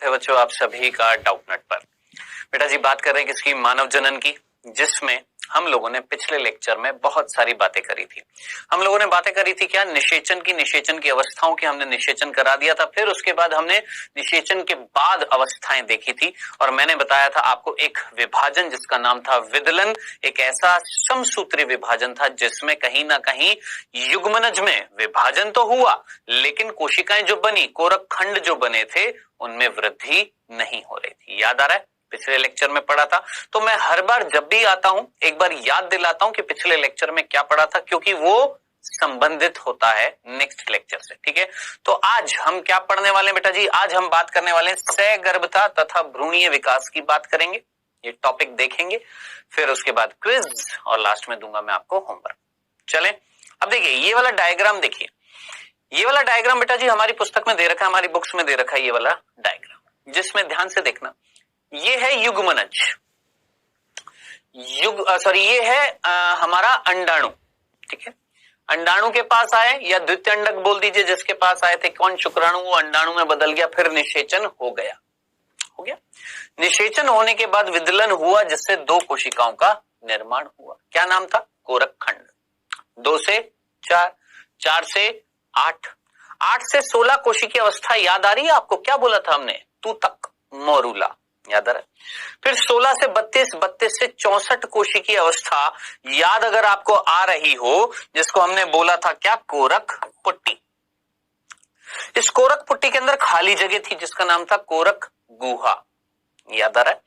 है बच्चों आप सभी का डाउटनेट पर। बेटा जी बात कर रहे हैं किसकी? मानव जनन की, जिसमें हम लोगों ने पिछले लेक्चर में बहुत सारी बातें करी थी। हम लोगों ने बातें करी थी क्या? निषेचन की अवस्थाओं की हमने निषेचन करा दिया था। फिर उसके बाद हमने निषेचन के बाद अवस्थाएं देखी थी और मैंने बताया था आपको एक विभाजन जिसका नाम था विदलन, एक ऐसा समसूत्री विभाजन था जिसमें कहीं ना कहीं युग्मनज में विभाजन तो हुआ लेकिन कोशिकाएं जो बनी, कोरक खंड जो बने थे उनमें वृद्धि नहीं हो रही थी। याद आ रहा है? पिछले लेक्चर में पढ़ा था। तो मैं हर बार जब भी आता हूं एक बार याद दिलाता हूं कि पिछले लेक्चर में क्या पढ़ा था, क्योंकि वो संबंधित होता है नेक्स्ट लेक्चर से। ठीक है, तो आज हम क्या पढ़ने वाले हैं बेटा जी? आज हम बात करने वाले हैं सहगर्भता तथा भ्रूणीय विकास की बात करेंगे। ये टॉपिक देखेंगे, फिर उसके बाद क्विज और लास्ट में दूंगा मैं आपको होमवर्क। चलें, अब देखिए ये वाला डायग्राम देखिए। ये वाला डायग्राम बेटा जी हमारी पुस्तक में दे रखा है, हमारी बुक्स में दे रखा है ये वाला डायग्राम, जिसमें ध्यान से देखना ये है युग्मनज, ये है हमारा अंडाणु। ठीक है, अंडाणु के पास आए या द्वितीय अंडक बोल दीजिए, जिसके पास आए थे कौन? शुक्राणु, वो अंडाणु में बदल गया, फिर निषेचन हो गया। हो गया निषेचन होने के बाद विदलन हुआ जिससे दो कोशिकाओं का निर्माण हुआ। क्या नाम था? कोरक खंड। 2 से 4, 4 से 8, 8 से 16 कोशिकीय अवस्था याद आ रही है आपको? क्या बोला था हमने? तूतक, मोरूला, याद आ रहा है? फिर 16 से 32, 32 से 64 कोशिकीय अवस्था याद अगर आपको आ रही हो, जिसको हमने बोला था क्या? कोरक पुट्टी। इस कोरक पुट्टी के अंदर खाली जगह थी जिसका नाम था कोरक गुहा। याद आ रहा है?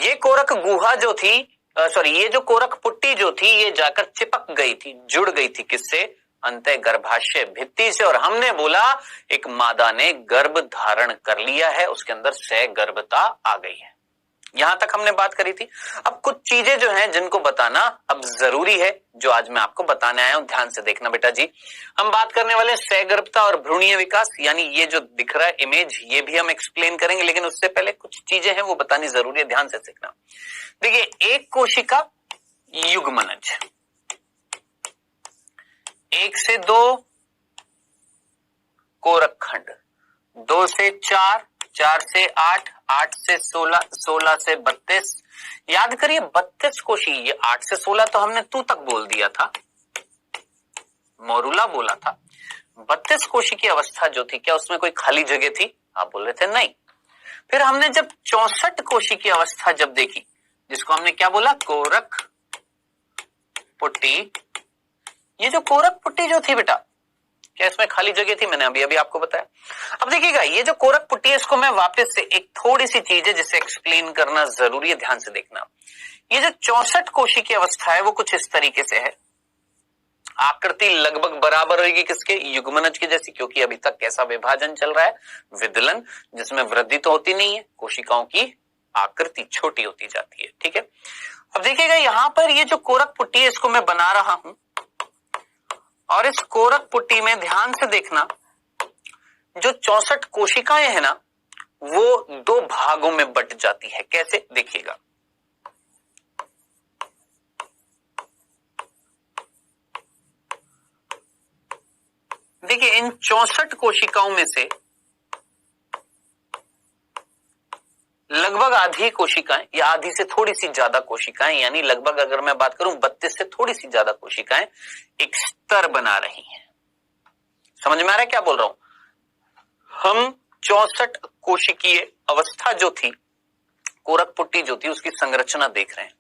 ये कोरक गुहा जो थी, ये जो कोरक पुट्टी जो थी ये जाकर चिपक गई थी, जुड़ गई थी किससे? अंतः गर्भाशय भित्ति से। और हमने बोला एक मादा ने गर्भ धारण कर लिया है, उसके अंदर सहगर्भता आ गई है। यहां तक हमने बात करी थी। अब कुछ चीजें जो हैं जिनको बताना अब जरूरी है, जो आज मैं आपको बताने आया हूं, ध्यान से देखना बेटा जी। हम बात करने वाले हैं सहगर्भता और भ्रूणीय विकास, यानी ये जो दिख रहा है इमेज, ये भी हम एक्सप्लेन करेंगे, लेकिन उससे पहले कुछ चीजें हैं वो बतानी जरूरी है, ध्यान से देखना। देखिए, एक कोशिका युग्मनज, 1 से 2 कोरक खंड, 2 से 4, 4 से 8, 8 से 16, 16 से 32। याद करिए 32 कोशी, ये 8 से 16 तो हमने तूतक बोल दिया था, मोरूला बोला था। 32 कोशी की अवस्था जो थी, क्या उसमें कोई खाली जगह थी? आप बोल रहे थे नहीं। फिर हमने जब 64 कोशी की अवस्था जब देखी, जिसको हमने क्या बोला? कोरक पुट्टी। ये जो कोरक पुट्टी जो थी बेटा, क्या इसमें खाली जगह थी? मैंने अभी अभी आपको बताया। अब देखिएगा ये जो कोरक पुट्टी है, इसको मैं वापस से एक थोड़ी सी चीज है जिसे एक्सप्लेन करना जरूरी है, ध्यान से देखना। ये जो 64 कोशी की अवस्था है वो कुछ इस तरीके से है। आकृति लगभग बराबर होगी किसके? युग्मनज के जैसी, क्योंकि अभी तक कैसा विभाजन चल रहा है? विदलन, जिसमें वृद्धि तो होती नहीं है, कोशिकाओं की आकृति छोटी होती जाती है। ठीक है, अब देखिएगा यहां पर ये जो कोरक पुट्टी है इसको मैं बना रहा हूं, और इस कोरक पुट्टी में ध्यान से देखना, जो 64 कोशिकाएं हैं ना, वो 2 भागों में बट जाती है। कैसे? देखिएगा, देखिए इन 64 कोशिकाओं में से लगभग आधी कोशिकाएं या आधी से थोड़ी सी ज्यादा कोशिकाएं, यानी लगभग अगर मैं बात करूं 32 से थोड़ी सी ज्यादा कोशिकाएं एक स्तर बना रही हैं। समझ में आ रहा है क्या बोल रहा हूं? हम 64 कोशिकीय अवस्था जो थी, कोरक पुट्टी जो थी, उसकी संरचना देख रहे हैं,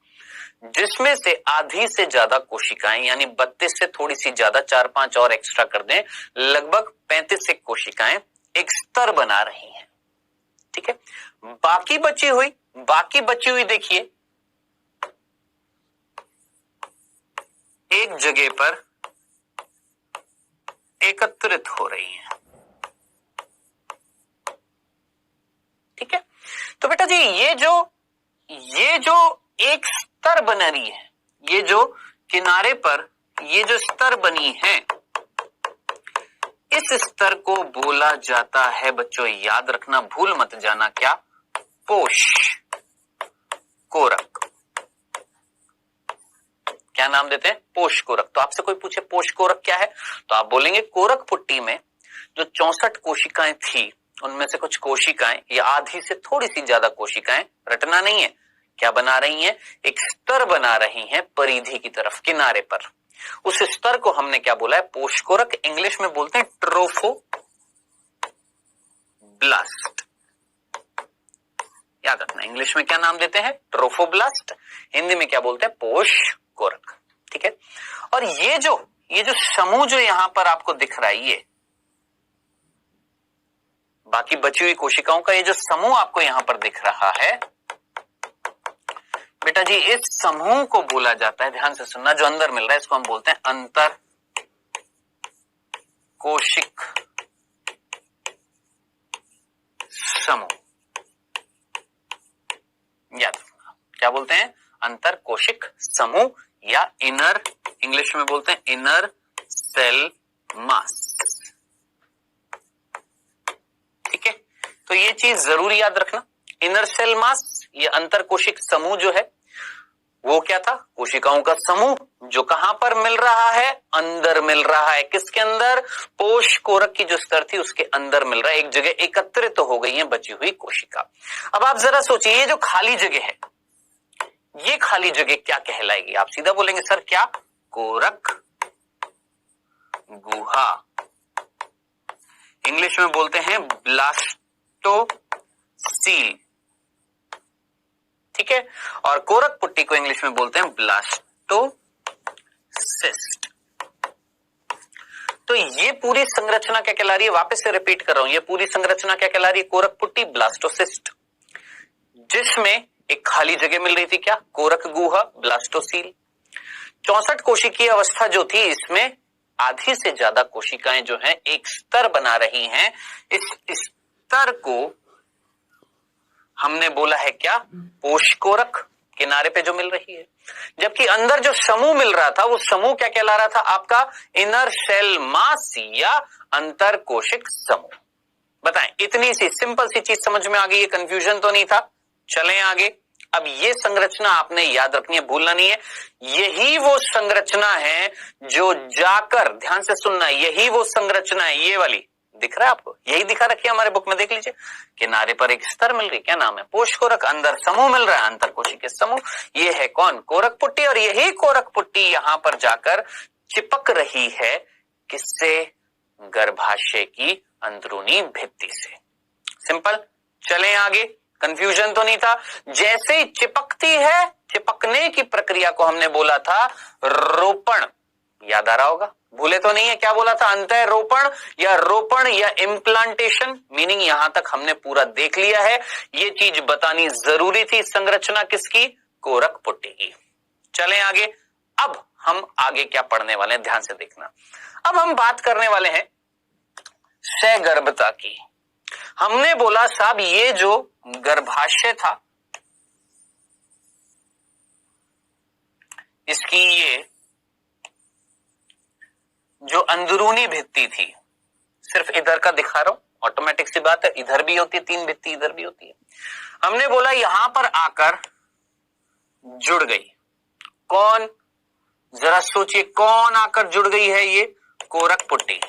जिसमें से आधी से ज्यादा कोशिकाएं, यानी 32 से थोड़ी सी ज्यादा, 4-5 और एक्स्ट्रा कर दें, लगभग 35 कोशिकाएं एक स्तर बना रही हैं। ठीक है, बाकी बची हुई देखिए एक जगह पर एकत्रित हो रही हैं। ठीक है, तो बेटा जी ये जो एक स्तर बना रही है, ये जो किनारे पर ये जो स्तर बनी है, इस स्तर को बोला जाता है बच्चों, याद रखना, भूल मत जाना, क्या? पोष कोरक। क्या नाम देते हैं? पोष कोरक। तो आपसे कोई पूछे पोष कोरक क्या है, तो आप बोलेंगे कोरक पुट्टी में जो 64 कोशिकाएं थी उनमें से कुछ कोशिकाएं या आधी से थोड़ी सी ज्यादा कोशिकाएं, रटना नहीं है, क्या बना रही हैं, एक स्तर बना रही हैं परिधि की तरफ, किनारे पर। उस स्तर को हमने क्या बोला है, पोषकोरक, इंग्लिश में बोलते हैं ट्रोफोब्लास्ट। याद रखना, इंग्लिश में क्या नाम देते हैं, ट्रोफोब्लास्ट, हिंदी में क्या बोलते हैं, पोषकोरक। ठीक है, और ये जो समूह जो यहां पर आपको दिख रहा है, ये बाकी बची हुई कोशिकाओं का ये जो समूह आपको यहां पर दिख रहा है बेटा जी, इस समूह को बोला जाता है, ध्यान से सुनना, जो अंदर मिल रहा है इसको हम बोलते हैं अंतर कोशिक समूह। याद रखना, क्या बोलते हैं, अंतर कोशिक समूह, या इनर, इंग्लिश में बोलते हैं इनर सेल मास। ठीक है, तो ये चीज जरूर याद रखना, इनर सेल मास, ये अंतर कोशिक समूह जो है वो क्या था, कोशिकाओं का समूह, जो कहां पर मिल रहा है, अंदर मिल रहा है। किसके अंदर, पोषकोरक की जो स्तर थी उसके अंदर मिल रहा है, एक जगह एकत्रित तो हो गई है बची हुई कोशिका। अब आप जरा सोचिए, ये जो खाली जगह है, ये खाली जगह क्या कहलाएगी, आप सीधा बोलेंगे सर क्या, कोरक गुहा, इंग्लिश में बोलते हैं ब्लास्टोसील। ठीक है, और कोरक पुट्टी को इंग्लिश में बोलते हैं ब्लास्टोसिस्ट। तो ये पूरी संरचना क्या कहला रही है, वापस से रिपीट कर रहा हूं, ये पूरी संरचना क्या कहला रही है, कोरक पुट्टी, ब्लास्टोसिस्ट, जिसमें एक खाली जगह मिल रही थी, क्या, कोरक गुहा, ब्लास्टोसील। 64 कोशिकीय अवस्था जो थी, इसमें आधी से ज्यादा कोशिकाएं जो हैं एक स्तर बना रही हैं। इस स्तर को हमने बोला है क्या, पोषकोरक, किनारे पे जो मिल रही है। जबकि अंदर जो समूह मिल रहा था, वो समूह क्या कहला रहा था आपका, इनर सेल मास या अंतर कोशिक समूह। बताएं, इतनी सी सिंपल सी चीज समझ में आ गई है, कंफ्यूजन तो नहीं था। चलें आगे। अब ये संरचना आपने याद रखनी है, भूलना नहीं है। यही वो संरचना है जो जाकर, ध्यान से सुनना, यही वो संरचना है, ये वाली दिख रहा है आपको, यही दिखा रखी है हमारे बुक में, देख लीजिए। किनारे पर एक स्तर मिल रही, क्या नाम है, पोषकोरक, अंदर समूह मिल रहा है, अंतर कोशिकीय समूह। ये है कौन, कोरक पुट्टी, और यही कोरक पुट्टी यहां पर जाकर चिपक रही है, किससे, गर्भाशय की अंदरूनी भित्ति से। सिंपल। चलें आगे, कंफ्यूजन तो नहीं था। जैसे ही चिपकती है, चिपकने की प्रक्रिया को हमने बोला था रोपण, याद आ रहा होगा, भूले तो नहीं है, क्या बोला था, अंतः रोपण या रोपण या इम्प्लांटेशन, मीनिंग यहां तक हमने पूरा देख लिया है। ये चीज बतानी जरूरी थी, संरचना किसकी, कोरक पुट्टी की। चलें आगे। अब हम आगे क्या पढ़ने वाले हैं, ध्यान से देखना। अब हम बात करने वाले हैं सगर्भता की। हमने बोला साहब, ये जो गर्भाशय था, इसकी ये जो अंदरूनी भित्ति थी, सिर्फ इधर का दिखा रहा हूं, ऑटोमेटिक सी बात है, इधर भी होती है 3 भित्ति, इधर भी होती है। हमने बोला यहां पर आकर जुड़ गई, कौन, जरा सोचिए, कौन आकर जुड़ गई है, ये कोरक पुट्टी।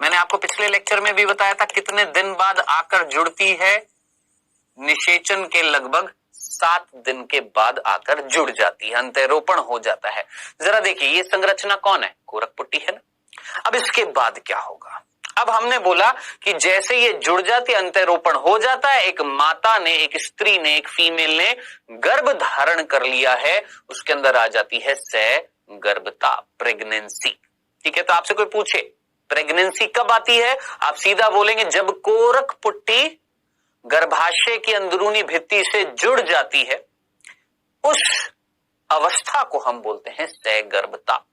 मैंने आपको पिछले लेक्चर में भी बताया था कितने दिन बाद आकर जुड़ती है, निषेचन के लगभग 7 दिन के बाद आकर जुड़ जाती है, अंतरोपण हो जाता है। जरा देखिए, ये संरचना कौन है, कोरक पुट्टी है ना। अब इसके बाद क्या होगा, अब हमने बोला कि जैसे ये जुड़ जाती है, अंतरोपण हो जाता है, एक माता ने, एक स्त्री ने, एक फीमेल ने गर्भ धारण कर लिया है, उसके अंदर आ जाती है सगर्भता, प्रेगनेंसी। ठीक है, तो आपसे कोई पूछे प्रेगनेंसी कब आती है, आप सीधा बोलेंगे जब कोरक पुट्टी गर्भाशय की अंदरूनी भित्ति से जुड़ जाती है, उस अवस्था को हम बोलते हैं सगर्भता।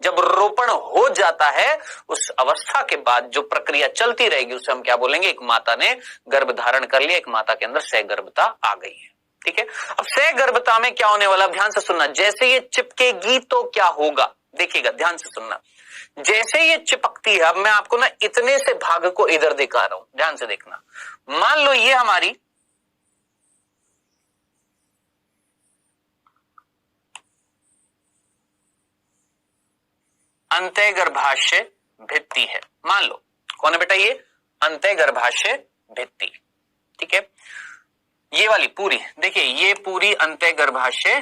जब रोपण हो जाता है, उस अवस्था के बाद जो प्रक्रिया चलती रहेगी उसे हम क्या बोलेंगे, एक माता ने गर्भ धारण कर लिया, एक माता के अंदर सगर्भता आ गई है। ठीक है, अब सगर्भता में क्या होने वाला, ध्यान से सुनना। जैसे ये चिपकेगी तो क्या होगा, देखिएगा, ध्यान से सुनना। जैसे ये चिपकती है, अब मैं आपको ना इतने से भाग को इधर दिखा रहा हूं, ध्यान से देखना। मान लो ये हमारी अंतः गर्भाशय भित्ति है, मान लो, कौन है बेटा, ये अंतः गर्भाशय भित्ति। ठीक है, ये वाली पूरी देखिए, ये पूरी अंतःगर्भाशय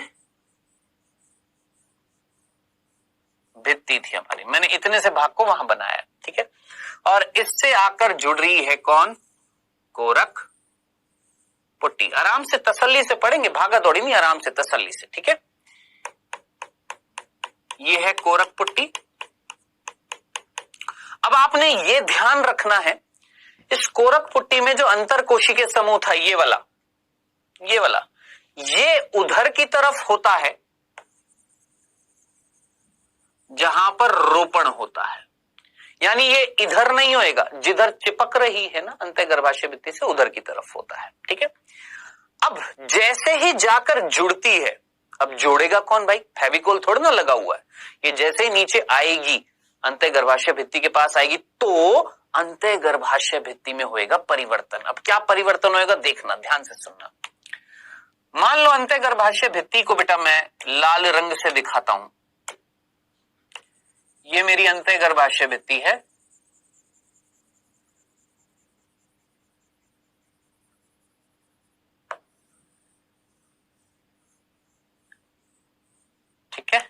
भित्ति थी हमारी, मैंने इतने से भाग को वहां बनाया। ठीक है, और इससे आकर जुड़ रही है कौन? कोरक पुट्टी। आराम से तसल्ली से पढ़ेंगे, भागा दौड़ी नहीं, आराम से तसल्ली से। ठीक है, ये है कोरक पुट्टी। अब आपने ये ध्यान रखना है, इस कोरक पुट्टी में जो अंतरकोशिकीय समूह था, ये वाला ये उधर की तरफ होता है जहां पर रोपण होता है, यानी ये इधर नहीं होएगा, जिधर चिपक रही है ना अंतःगर्भाशय भित्ति से, उधर की तरफ होता है। ठीक है, अब जैसे ही जाकर जुड़ती है, अब जोड़ेगा कौन भाई? फेविकोल थोड़ा ना लगा हुआ है, ये जैसे ही नीचे आएगी अंतःगर्भाशय भित्ति के पास आएगी तो अंतःगर्भाशय भित्ति में होएगा परिवर्तन। अब क्या परिवर्तन होएगा देखना, ध्यान से सुनना। मान लो अंतःगर्भाशय भित्ति को बेटा मैं लाल रंग से दिखाता हूं, ये मेरी अंतःगर्भाशय भित्ति है। ठीक है,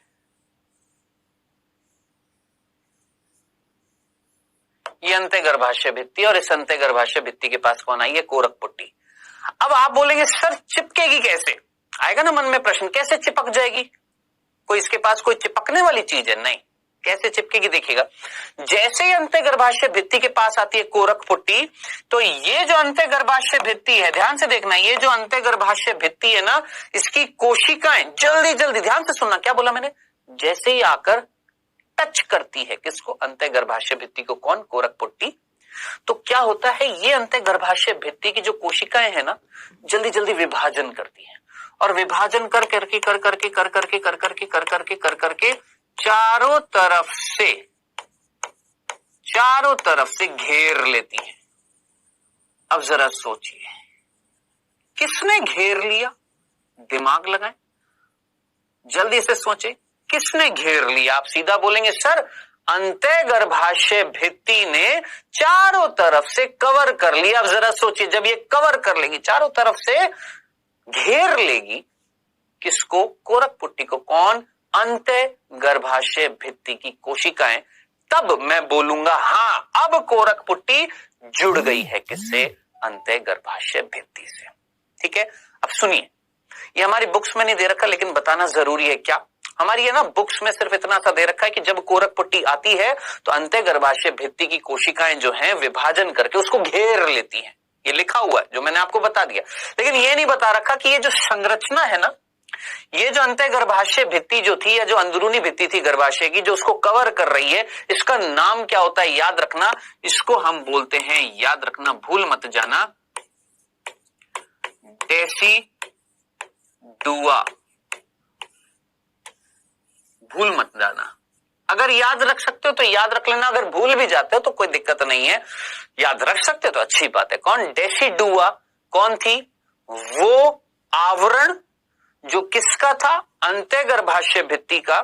ये अंतःगर्भाशय भित्ति, और इस अंतःगर्भाशय भित्ति के पास कौन आई है? कोरक पुट्टी। अब आप बोलेंगे सर चिपकेगी कैसे? आएगा ना मन में प्रश्न, कैसे चिपक जाएगी? कोई इसके पास कोई चिपकने वाली चीज है? नहीं। कैसे चिपकेगी देखिएगा, जैसे ही अंतःगर्भाशय भित्ति के पास आती है कोरक पुट्टी, तो ये जो अंतःगर्भाशय भित्ति है, ध्यान से देखना, ये जो अंतःगर्भाशय भित्ति है ना, इसकी कोशिकाएं जल्दी जल्दी, ध्यान से सुनना क्या बोला मैंने, जैसे ही आकर टच करती है किसको? अंतःगर्भाशय भित्ति को। कौन? कोरक पुट्टी। तो क्या होता है, ये अंतःगर्भाशय भित्ति की जो कोशिकाएं है ना, जल्दी जल्दी विभाजन करती हैं, और विभाजन कर करके चारों तरफ से घेर लेती है। अब जरा सोचिए, किसने घेर लिया? दिमाग लगाएं, जल्दी से सोचे, किसने घेर लिया? आप सीधा बोलेंगे सर अंतःगर्भाशय भित्ति ने चारों तरफ से कवर कर लिया। अब जरा सोचिए, जब ये कवर कर लेगी, चारों तरफ से घेर लेगी किसको? कोरक पुट्टी को। कौन? अंतःगर्भाशय भित्ति की कोशिकाएं। तब मैं बोलूंगा हाँ, अब कोरक पुट्टी जुड़ गई है किससे? अंतःगर्भाशय भित्ति से। ठीक है, अब सुनिए, ये हमारी बुक्स में नहीं दे रखा, लेकिन बताना जरूरी है। क्या हमारी है ना बुक्स में सिर्फ इतना सा दे रखा है कि जब कोरक पुट्टी आती है तो अंतःगर्भाशय भित्ति की कोशिकाएं जो हैं विभाजन करके उसको घेर लेती हैं, ये लिखा हुआ है जो मैंने आपको बता दिया। लेकिन ये नहीं बता रखा कि ये जो संरचना है ना, ये जो अंतःगर्भाशय भित्ति जो थी, या जो अंदरूनी भित्ति थी गर्भाशय की, जो उसको कवर कर रही है, इसका नाम क्या होता है? याद रखना, इसको हम बोलते हैं, याद रखना, भूल मत जाना, डेसिडुआ। भूल मत जाना, अगर याद रख सकते हो तो याद रख लेना, अगर भूल भी जाते हो तो कोई दिक्कत नहीं है, याद रख सकते हो तो अच्छी बात है। कौन? डेसिडुआ। कौन थी? वो आवरण जो किसका था? अंतःगर्भाशय भित्ति का,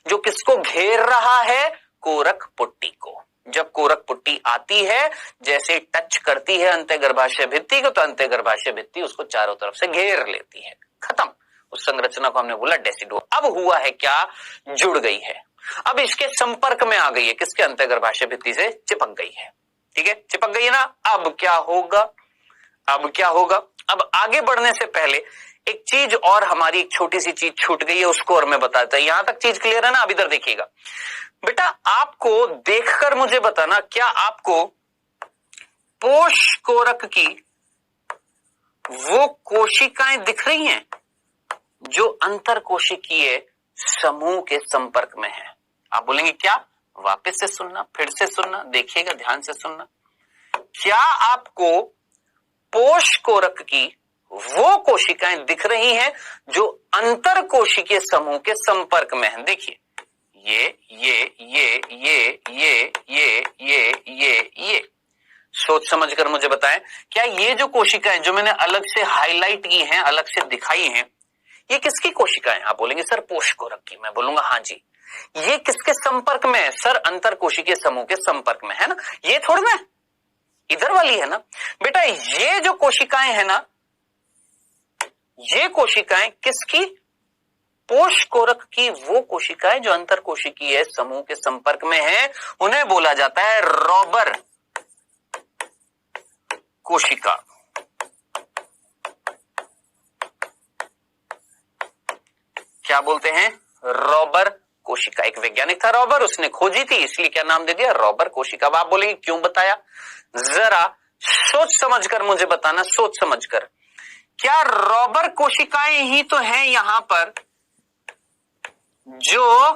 जो किसको घेर रहा है? कोरक पुट्टी को। जब कोरक पुट्टी आती है, जैसे टच करती है अंतःगर्भाशय भित्ति को, तो अंतःगर्भाशय भित्ति उसको चारों तरफ से घेर लेती है। खत्म, उस संरचना को हमने बोला डेसिडुआ। अब हुआ है क्या? जुड़ गई है, अब इसके संपर्क में आ गई है, किसके? अंतःगर्भाशय भित्ति से चिपक गई है। ठीक है, चिपक गई है ना। अब क्या होगा? अब आगे बढ़ने से पहले एक चीज और, हमारी एक छोटी सी चीज छूट गई है, उसको और मैं बताता हूं। यहां तक चीज क्लियर है ना? अब इधर देखिएगा बेटा, आपको देखकर मुझे बताना, क्या आपको पोष कोरक की वो कोशिकाएं दिख रही हैं जो अंतरकोशिकीय समूह के संपर्क में है? आप बोलेंगे क्या? वापस से सुनना, फिर से सुनना, देखिएगा, ध्यान से सुनना। क्या आपको पोष कोरक की वो कोशिकाएं दिख रही हैं जो अंतरकोशिकीय समूह के संपर्क में हैं? देखिए, ये सोच समझ कर मुझे बताएं, क्या ये जो कोशिकाएं जो मैंने अलग से हाईलाइट की हैं, अलग से दिखाई हैं, ये किसकी कोशिकाएं? आप बोलेंगे सर पोष कोरक की। मैं बोलूंगा हाँ जी। ये किसके संपर्क में है? सर अंतरकोशिकीय समूह के संपर्क में है ना। ये थोड़ा ना इधर वाली है ना बेटा। ये जो कोशिकाएं है ना, ये कोशिकाएं किसकी? पोषकोरक की। वो कोशिकाएं जो अंतर कोशिकीय समूह के संपर्क में है उन्हें बोला जाता है रॉबर कोशिका। क्या बोलते हैं? रॉबर कोशिका। एक वैज्ञानिक था रॉबर, उसने खोजी थी, इसलिए क्या नाम दे दिया? रॉबर कोशिका। अब आप बोलेंगे क्यों बताया? जरा सोच समझकर मुझे बताना, सोच समझकर। क्या रॉबर कोशिकाएं ही तो हैं यहां पर जो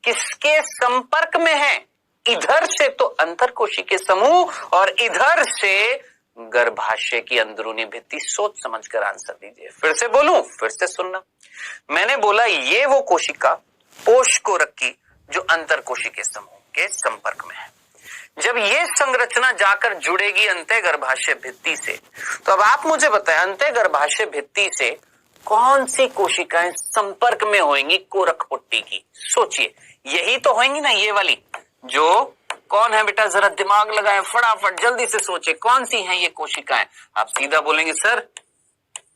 किसके संपर्क में है? इधर से तो अंतर कोशिकीय समूह और इधर से गर्भाशय की अंदरूनी भित्ति। सोच समझकर आंसर दीजिए। फिर से बोलूं, फिर से सुनना। मैंने बोला ये वो कोशिका पोषकोरक की जो अंतर कोशिकीय समूह के संपर्क में है। जब ये संरचना जाकर जुड़ेगी अंतः गर्भाशय भित्ति से, तो अब आप मुझे बताएं अंतः गर्भाशय भित्ति से कौन सी कोशिकाएं संपर्क में होंगी कोरक पुट्टी की? सोचिए, यही तो होंगी ना, ये वाली। जो कौन है बेटा? जरा दिमाग लगाएं, फटाफट जल्दी से सोचे कौन सी हैं ये कोशिकाएं। आप सीधा बोलेंगे सर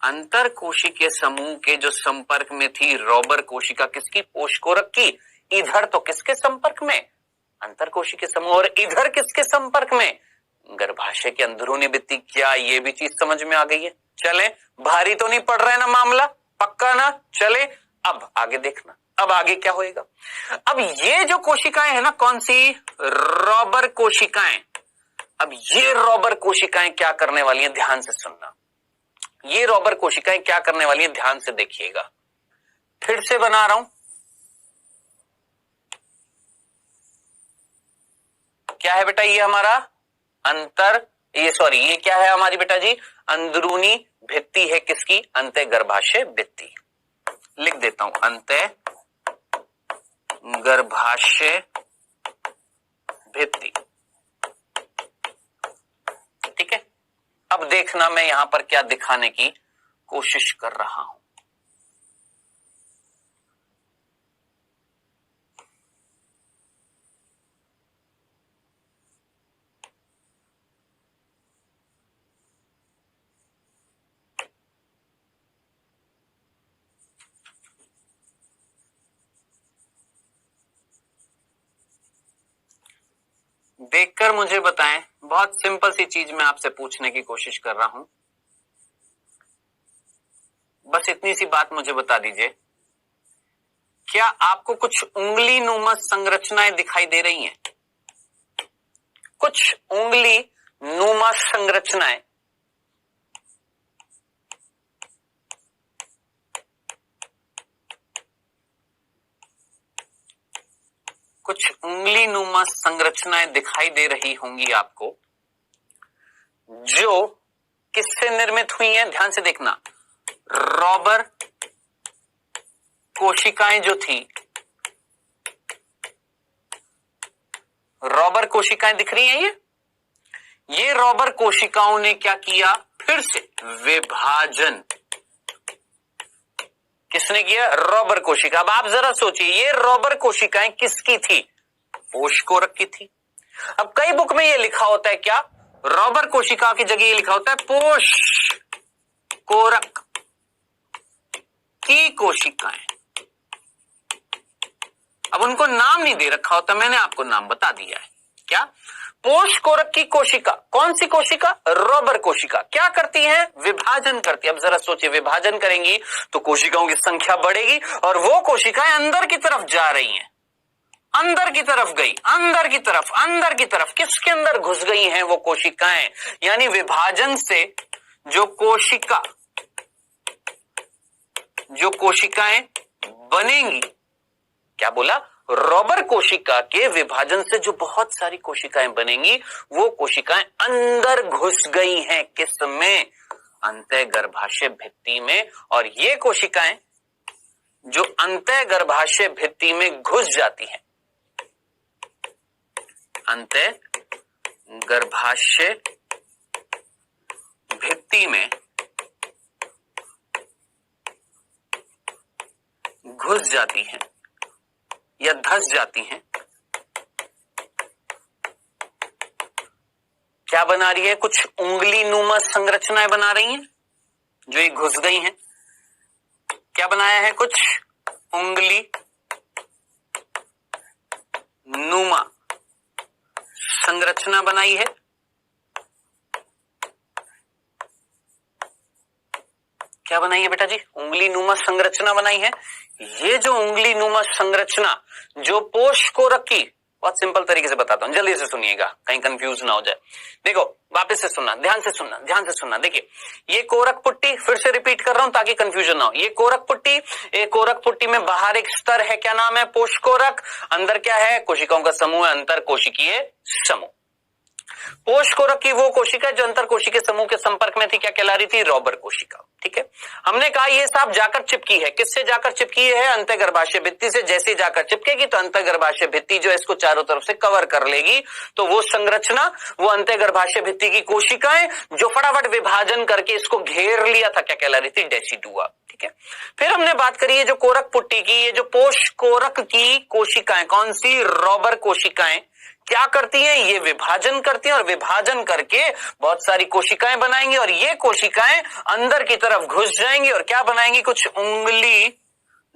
अंतर कोशिकीय समूह के जो संपर्क में थी रॉबर कोशिका किसकी? पोषकोरक की। इधर तो किसके संपर्क में? अंतर कोशिकीय समूह। और इधर किसके संपर्क में? गर्भाशय की अंदरूनी भित्ति। क्या ये भी चीज समझ में आ गई है? चले, भारी तो नहीं पड़ रहा है ना मामला? पक्का ना? चले अब आगे देखना। अब आगे क्या होएगा? अब ये जो कोशिकाएं है ना, कौन सी? रॉबर कोशिकाएं। अब ये रॉबर कोशिकाएं क्या करने वाली हैं? ध्यान से सुनना। ये रॉबर कोशिकाएं क्या करने वाली हैं? ध्यान से देखिएगा। फिर से बना रहा हूं। क्या है बेटा? ये हमारा ये क्या है हमारी बेटा जी? अंदरूनी भित्ति है किसकी? अंतः गर्भाशय भित्ति। लिख देता हूं, अंतः गर्भाशय भित्ति। ठीक है। अब देखना मैं यहां पर क्या दिखाने की कोशिश कर रहा हूं। देखकर मुझे बताएं। बहुत सिंपल सी चीज मैं आपसे पूछने की कोशिश कर रहा हूं। बस इतनी सी बात मुझे बता दीजिए, क्या आपको कुछ उंगली नुमा संरचनाएं दिखाई दे रही हैं? कुछ उंगली नुमा संरचनाएं। कुछ उंगली नुमा संरचनाएं दिखाई दे रही होंगी आपको, जो किससे निर्मित हुई हैं? ध्यान से देखना। रॉबर कोशिकाएं जो थी, रॉबर कोशिकाएं दिख रही हैं ये रॉबर कोशिकाओं ने क्या किया? फिर से विभाजन। किसने किया? रॉबर कोशिका। अब आप जरा सोचिए, ये रॉबर कोशिकाएं किसकी थी? पोषकोरक की थी। अब कई बुक में ये लिखा होता है क्या? रॉबर कोशिका की जगह ये लिखा होता है पोषकोरक की कोशिकाएं। अब उनको नाम नहीं दे रखा होता, मैंने आपको नाम बता दिया है। क्या? पोषकोरक की कोशिका। कौन सी कोशिका? रॉबर कोशिका। क्या करती है? विभाजन करती है। अब जरा सोचिए, विभाजन करेंगी तो कोशिकाओं की संख्या बढ़ेगी और वो कोशिकाएं अंदर की तरफ जा रही हैं। अंदर की तरफ गई, अंदर की तरफ, अंदर की तरफ। किसके अंदर घुस गई हैं वो कोशिकाएं? यानी विभाजन से जो कोशिकाएं बनेंगी, क्या बोला? रॉबर कोशिका के विभाजन से जो बहुत सारी कोशिकाएं बनेंगी, वो कोशिकाएं अंदर घुस गई हैं। किस में? अंतः गर्भाशय भित्ति में। और ये कोशिकाएं जो अंतः गर्भाशय भित्ति में घुस जाती हैं, अंतः गर्भाशय भित्ति में घुस जाती हैं या धस जाती हैं, क्या बना रही है? कुछ उंगली नुमा संरचनाएं बना रही हैं जो ये घुस गई हैं। क्या बनाया है? कुछ उंगली नुमा संरचना बनाई है। क्या बनाई है बेटा जी? उंगली नुमा संरचना बनाई है। ये जो उंगली नुमा संरचना जो पोष कोरक की, बहुत सिंपल तरीके से बताता हूं, जल्दी से सुनिएगा कहीं कंफ्यूज ना हो जाए। देखो वापस से सुनना, ध्यान से सुनना, ध्यान से सुनना। देखिए ये कोरक पुट्टी, फिर से रिपीट कर रहा हूं ताकि कंफ्यूजन ना हो। ये कोरक पुट्टी, ये कोरक पुट्टी में बाहर एक स्तर है, क्या नाम है? पोष कोरक। अंदर क्या है? कोशिकाओं का समूह है, अंतर कोशिकीय समूह। पोष कोरक की वो कोशिका जो अंतर कोशिकीय समूह के संपर्क में थी, क्या कहला रही थी? रॉबर कोशिका। ठीक है, हमने कहा ये साहब जाकर चिपकी है। किससे जाकर चिपकी है? अंतःगर्भाशय भित्ति से। जैसे जाकर चिपकेगी तो अंतःगर्भाशय भित्ति जो है इसको चारों तरफ से कवर कर लेगी। तो वो संरचना, वो अंतःगर्भाशय भित्ति की कोशिकाएं जो फटाफट विभाजन करके इसको घेर लिया था, क्या कहला रही थी? डेसिडुआ। ठीक है, फिर हमने बात करी है जो कोरक पुट्टी की, ये जो पोष कोरक की कोशिकाएं, कौन सी? रॉबर कोशिकाएं क्या करती हैं? ये विभाजन करती हैं और विभाजन करके बहुत सारी कोशिकाएं बनाएंगी और ये कोशिकाएं अंदर की तरफ घुस जाएंगी और क्या बनाएंगी? कुछ उंगली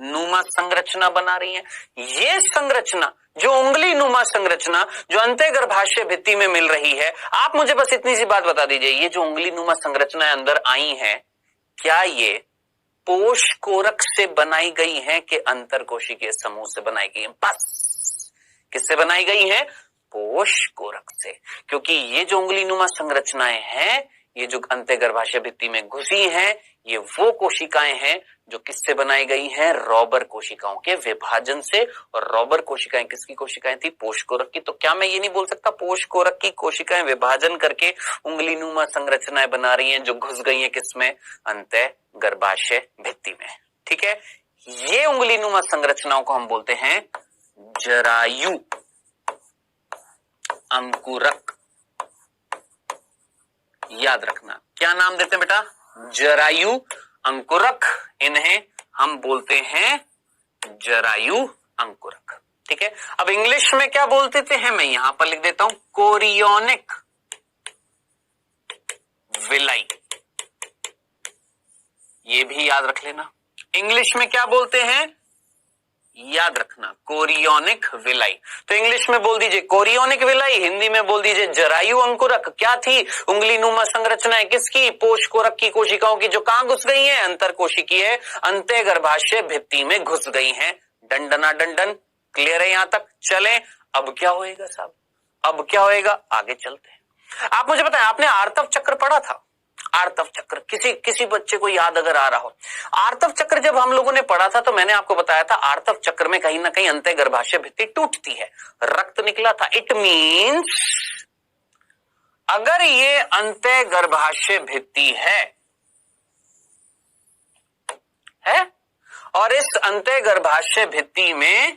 नुमा संरचना बना रही हैं। ये संरचना जो उंगली नुमा संरचना जो अंतःगर्भाशय भित्ति में मिल रही है, आप मुझे बस इतनी सी बात बता दीजिए, ये जो उंगली नुमा संरचनाएं अंदर आई हैं, क्या ये पोष कोरक से बनाई गई हैं कि अंतर कोशिकीय समूह से बनाई गई हैं? बस किससे बनाई गई हैं? पोष कोरक से। क्योंकि ये जो उंगली नुमा संरचनाएं हैं, ये जो अंतःगर्भाशय भित्ति में घुसी हैं, ये वो कोशिकाएं हैं जो किससे बनाई गई हैं? रॉबर कोशिकाओं के विभाजन से। और रॉबर कोशिकाएं किसकी कोशिकाएं थी? पोष कोरक की। तो क्या मैं ये नहीं बोल सकता पोष कोरक की कोशिकाएं विभाजन करके उंगली नुमा संरचनाएं बना रही हैं जो घुस गई हैं किसमें? अंतःगर्भाशय भित्ति में। ठीक है, ये उंगली नुमा संरचनाओं को हम बोलते हैं जरायु अंकुरक। याद रखना, क्या नाम देते हैं बेटा? जरायु अंकुरक। इन्हें हम बोलते हैं जरायु अंकुरक। ठीक है, अब इंग्लिश में क्या बोलते थे हैं? मैं यहां पर लिख देता हूं, कोरियोनिक विलाई। ये भी याद रख लेना। इंग्लिश में क्या बोलते हैं? याद रखना, कोरियोनिक विलाई। तो इंग्लिश में बोल दीजिए कोरियोनिक विलाई, हिंदी में बोल दीजिए जरायु अंकुरक। क्या थी? उंगली नुमा संरचनाएं किसकी? पोष कोरक की कोशिकाओं की जो कहां घुस गई हैं? अंतर कोशिकीय अंतःगर्भाशय भित्ति में घुस गई हैं। डंडना डंडन क्लियर है यहां तक? चलें, अब क्या होएगा साहब? अब क्या होएगा? आगे चलते हैं। आप मुझे बताएं, आपने आर्तव चक्र पढ़ा था? आर्तव चक्र किसी बच्चे को याद अगर आ रहा हो, आर्तव चक्र जब हम लोगों ने पढ़ा था तो मैंने आपको बताया था आर्तव चक्र में कहीं ना कहीं अंतःगर्भाशय भित्ति टूटती है, रक्त निकला था। इट मींस अगर ये अंतःगर्भाशय भित्ति है और इस अंतःगर्भाशय भित्ति में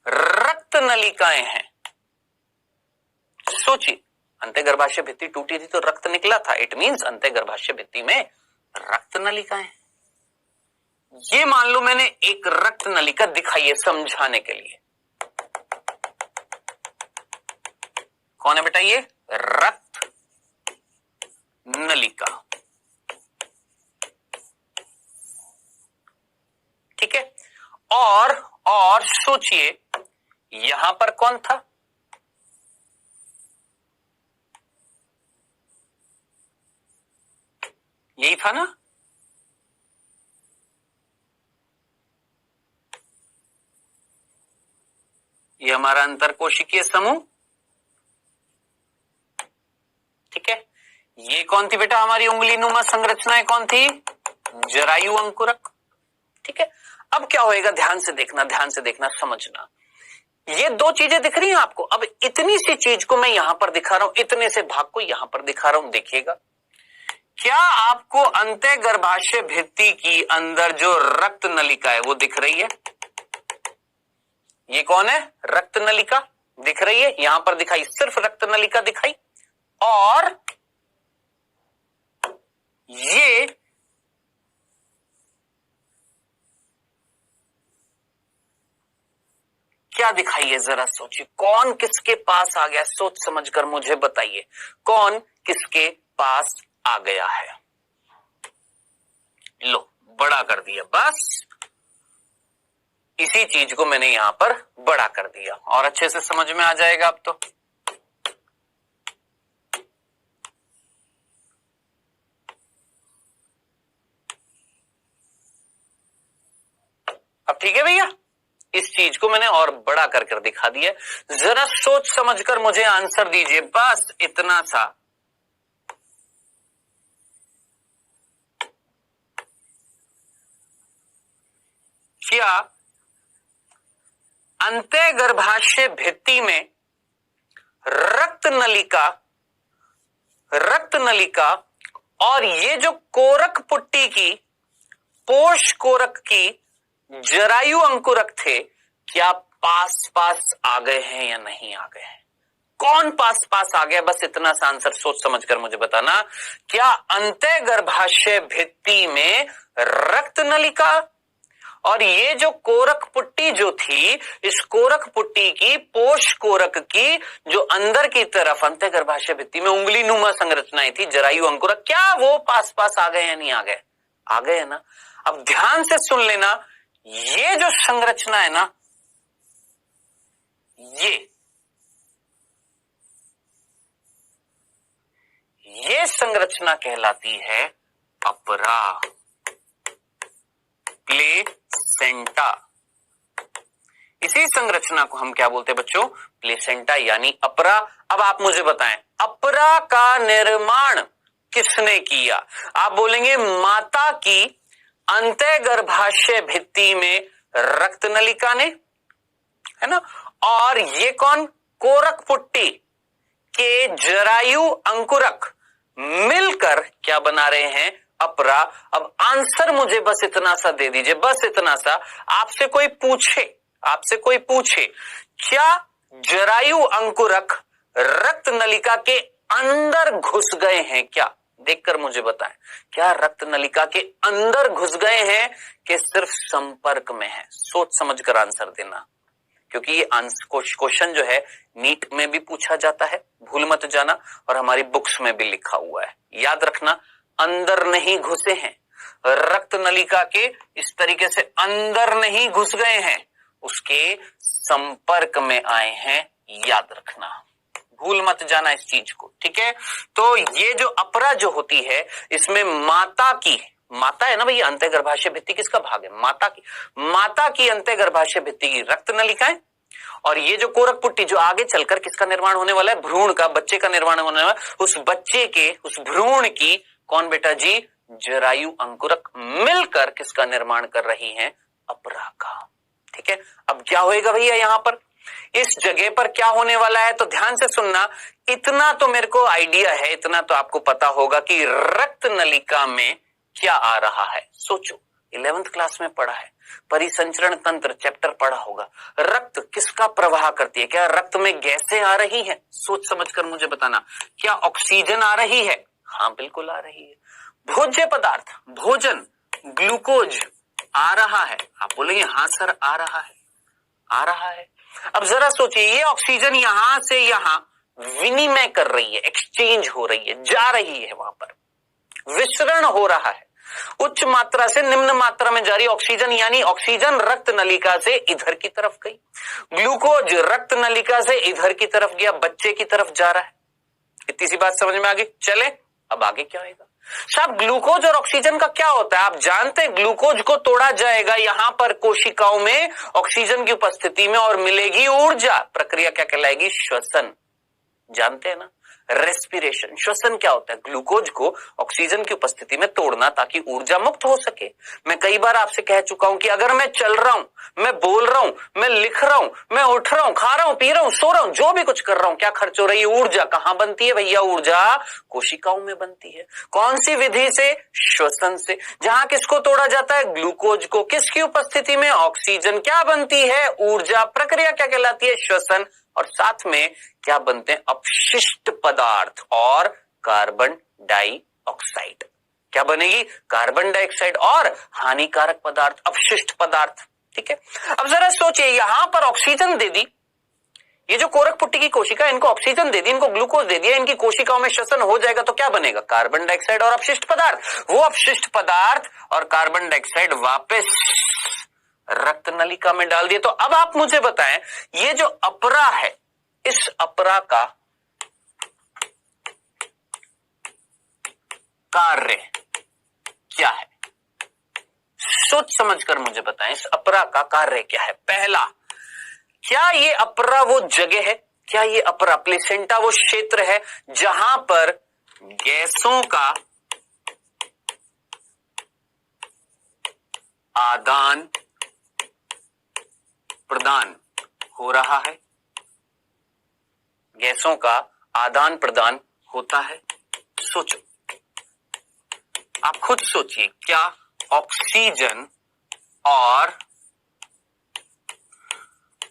रक्त नलिकाएं हैं, सोचिए अंतःगर्भाशय भित्ति टूटी थी तो रक्त निकला था। इट मींस अंतःगर्भाशय भित्ति में रक्त नलिकाएं। ये मान लो मैंने एक रक्त नलिका दिखाई है समझाने के लिए। कौन है बेटा ये? रक्त नलिका। ठीक है, और सोचिए यहां पर कौन था? यही था ना? ये हमारा अंतरकोशिकीय समूह। ठीक है, ये कौन थी बेटा? हमारी उंगली नुमा संरचनाएं कौन थी? जरायु अंकुरक। ठीक है, अब क्या होएगा? ध्यान से देखना, ध्यान से देखना, समझना। ये दो चीजें दिख रही हैं आपको। अब इतनी सी चीज को मैं यहां पर दिखा रहा हूं, इतने से भाग को यहां पर दिखा रहा हूं। देखिएगा, क्या आपको अंतःगर्भाशय भित्ति की अंदर जो रक्त नलिका है वो दिख रही है? ये कौन है? रक्त नलिका दिख रही है। यहां पर दिखाई, सिर्फ रक्त नलिका दिखाई। और ये क्या दिखाई है, जरा सोचिए, कौन किसके पास आ गया, सोच समझकर मुझे बताइए, कौन किसके पास आ गया है। लो, बड़ा कर दिया, बस इसी चीज को मैंने यहां पर बड़ा कर दिया और अच्छे से समझ में आ जाएगा अब तो। अब ठीक है भैया, इस चीज को मैंने और बड़ा कर दिखा दिया। जरा सोच समझकर मुझे आंसर दीजिए, बस इतना सा। क्या अंतःगर्भाशय भित्ति में रक्त नलिका और ये जो कोरक पुट्टी की, पोष कोरक की जरायु अंकुरक थे, क्या पास पास आ गए हैं या नहीं आ गए हैं? कौन पास पास आ गया, बस इतना सा आंसर सोच समझकर मुझे बताना। क्या अंतःगर्भाशय भित्ति में रक्त नलिका और ये जो कोरक पुट्टी जो थी, इस कोरक पुट्टी की, पोष कोरक की जो अंदर की तरफ अंतःगर्भाशय भित्ति में उंगली नुमा संरचनाएं थी, जरायु अंकुरक, क्या वो पास पास आ गए या नहीं आ गए? आ गए है ना। अब ध्यान से सुन लेना, ये जो संरचना है ना, ये संरचना कहलाती है अपरा, प्लेसेंटा। इसी संरचना को हम क्या बोलते हैं बच्चों? प्लेसेंटा यानी अपरा। अब आप मुझे बताएं, अपरा का निर्माण किसने किया? आप बोलेंगे माता की अंतःगर्भाशय भित्ति में रक्त नलिका ने, है ना, और ये कौन? कोरक पुट्टी के जरायु अंकुरक मिलकर क्या बना रहे हैं? अपरा। अब आंसर मुझे बस इतना सा दे दीजिए, बस इतना सा। आपसे कोई पूछे क्या जरायु अंकुरक रक्त नलिका के अंदर घुस गए हैं क्या? देखकर मुझे बताएं, क्या रक्त नलिका के अंदर घुस गए हैं कि सिर्फ संपर्क में है? सोच समझकर आंसर देना, क्योंकि ये क्वेश्चन जो है नीट में भी पूछा जाता है, भूल मत जाना, और हमारी बुक्स में भी लिखा हुआ है। याद रखना, अंदर नहीं घुसे हैं, रक्त नलिका के इस तरीके से अंदर नहीं घुस गए हैं, उसके संपर्क में आए हैं। याद रखना, भूल मत जाना इस चीज को, ठीक है। तो ये जो अपरा जो होती है, इसमें माता है ना भैया, अंतःगर्भाशय भित्ति किसका भाग है? माता की अंतःगर्भाशय भित्ति की रक्त नलिकाएं, और ये जो कोरक पुट्टी जो आगे चलकर किसका निर्माण होने वाला है? भ्रूण का, बच्चे का निर्माण होने वाला है। उस बच्चे के, उस भ्रूण की कौन बेटा जी? जरायु अंकुरक मिलकर किसका निर्माण कर रही हैं? अपरा का। ठीक है, अब क्या होएगा भैया यहां पर? इस जगह पर क्या होने वाला है? तो ध्यान से सुनना, इतना तो मेरे को आइडिया है, इतना तो आपको पता होगा कि रक्त नलिका में क्या आ रहा है। सोचो, 11th क्लास में पढ़ा है, परिसंचरण तंत्र चैप्टर पढ़ा होगा। रक्त किसका प्रवाह करती है? क्या रक्त में गैसें आ रही हैं? सोच समझकर मुझे बताना। क्या ऑक्सीजन आ रही है? हाँ बिल्कुल आ रही है। भोज्य पदार्थ, भोजन, ग्लूकोज आ रहा है? आप बोलेंगे हाँ सर आ रहा है, आ रहा है। अब जरा सोचिए, ये ऑक्सीजन यहां से यहां विनिमय कर रही है, एक्सचेंज हो रही है, जा रही है, वहां पर विसरण हो रहा है, उच्च मात्रा से निम्न मात्रा में जा रही ऑक्सीजन, यानी ऑक्सीजन रक्त नलिका से इधर की तरफ गई, ग्लूकोज रक्त नलिका से इधर की तरफ गया, बच्चे की तरफ जा रहा है। इतनी सी बात समझ में आ गई? चले अब आगे क्या होगा साहब? ग्लूकोज और ऑक्सीजन का क्या होता है आप जानते हैं? ग्लूकोज को तोड़ा जाएगा यहां पर कोशिकाओं में ऑक्सीजन की उपस्थिति में और मिलेगी ऊर्जा। प्रक्रिया क्या कहलाएगी? श्वसन। जानते हैं ना, रेस्पिरेशन। श्वसन क्या होता है? ग्लूकोज को ऑक्सीजन की उपस्थिति में तोड़ना ताकि ऊर्जा मुक्त हो सके। मैं कई बार आपसे कह चुका हूं कि अगर मैं चल रहा हूं, मैं बोल रहा हूं, मैं लिख रहा हूं, मैं उठ रहा हूं, खा रहा हूं, पी रहा हूं, सो रहा हूं, जो भी कुछ कर रहा हूं, क्या खर्च हो रही है? ऊर्जा। कहां बनती है भैया ऊर्जा? कोशिकाओं में बनती है। कौन सी विधि से? श्वसन से। जहां किसको तोड़ा जाता है? ग्लूकोज को। किसकी उपस्थिति में? ऑक्सीजन। क्या बनती है? ऊर्जा। प्रक्रिया क्या कहलाती है? श्वसन। और साथ में क्या बनते हैं? अपशिष्ट पदार्थ और कार्बन डाइऑक्साइड। क्या बनेगी? कार्बन डाइऑक्साइड और हानिकारक पदार्थ, अपशिष्ट पदार्थ। ठीक है। अब जरा सोचिए, यहां पर ऑक्सीजन दे दी, ये जो कोरक पुट्टी की कोशिका, इनको ऑक्सीजन दे दी, इनको ग्लूकोज दे दिया, इनकी कोशिकाओं में श्वसन हो जाएगा तो क्या बनेगा? कार्बन डाइऑक्साइड और अपशिष्ट पदार्थ। वो अपशिष्ट पदार्थ और कार्बन डाइऑक्साइड वापस रक्त नलिका में डाल दिए। तो अब आप मुझे बताएं, ये जो अपरा है, इस अपरा का कार्य क्या है? सोच समझकर मुझे बताएं, इस अपरा का कार्य क्या है? पहला, क्या ये अपरा वो जगह है, क्या ये अपरा प्लेसेंटा वो क्षेत्र है जहां पर गैसों का आदान प्रदान हो रहा है? गैसों का आदान प्रदान होता है? सोचो, आप खुद सोचिए, क्या ऑक्सीजन और